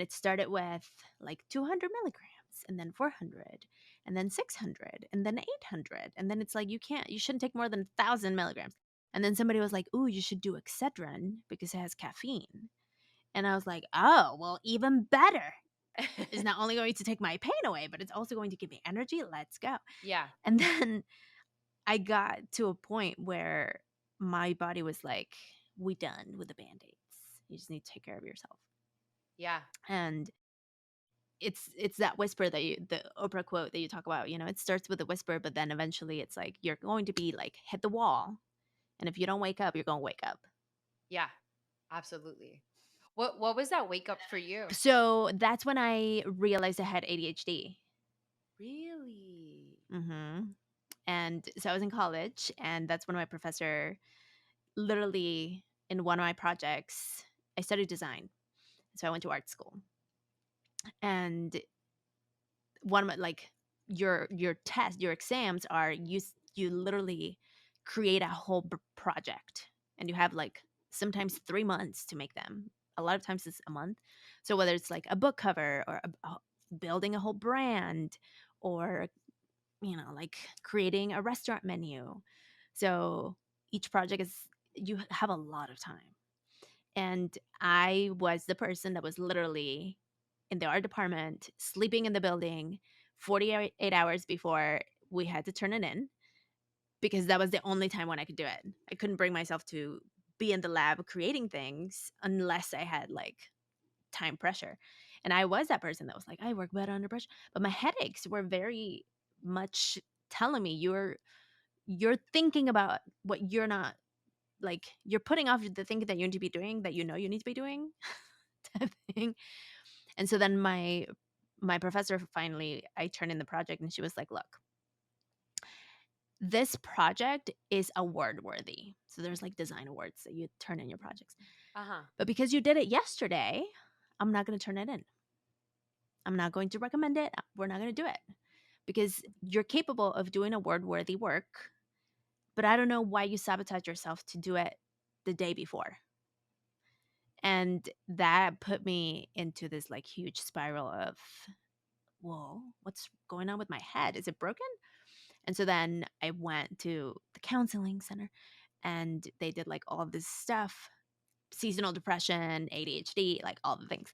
it started with like 200 milligrams, and then 400, and then 600, and then 800. And then it's like, you shouldn't take more than 1,000 milligrams. And then somebody was like, ooh, you should do Excedrin because it has caffeine. And I was like, oh, well, even better. It's not only going to take my pain away, but it's also going to give me energy. Let's go. Yeah. And then I got to a point where my body was like, we done with the band-aids. You just need to take care of yourself. Yeah. And it's that whisper that the Oprah quote that you talk about, it starts with a whisper, but then eventually it's like you're going to be like hit the wall. And if you don't wake up, you're going to wake up. Yeah. Absolutely. What was that wake up for you? So that's when I realized I had ADHD. Really? Hmm. And so I was in college, and that's when my professor, literally in one of my projects, I studied design. So I went to art school. And one of my, like, your test, your exams are, you literally create a whole project, and you have like sometimes 3 months to make them. A lot of times it's a month. So whether it's like a book cover, or building a whole brand, or like creating a restaurant menu. So each project is, you have a lot of time. And I was the person that was literally in the art department, sleeping in the building 48 hours before we had to turn it in, because that was the only time when I could do it. I couldn't bring myself to be in the lab creating things unless I had like time pressure. And I was that person that was like, I work better under pressure. But my headaches were very much telling me, you're thinking about what you're not, like, you're putting off the thing that you need to be doing, that you need to be doing, type thing. And so then my professor, finally, I turned in the project, and she was like, look, this project is award worthy. So there's like design awards that you turn in your projects. Uh-huh. But because you did it yesterday, I'm not going to turn it in. I'm not going to recommend it. We're not going to do it because you're capable of doing award worthy work. But I don't know why you sabotage yourself to do it the day before. And that put me into this like huge spiral of, whoa, what's going on with my head? Is it broken? And so then I went to the counseling center, and they did like all of this stuff, seasonal depression, ADHD, like all the things.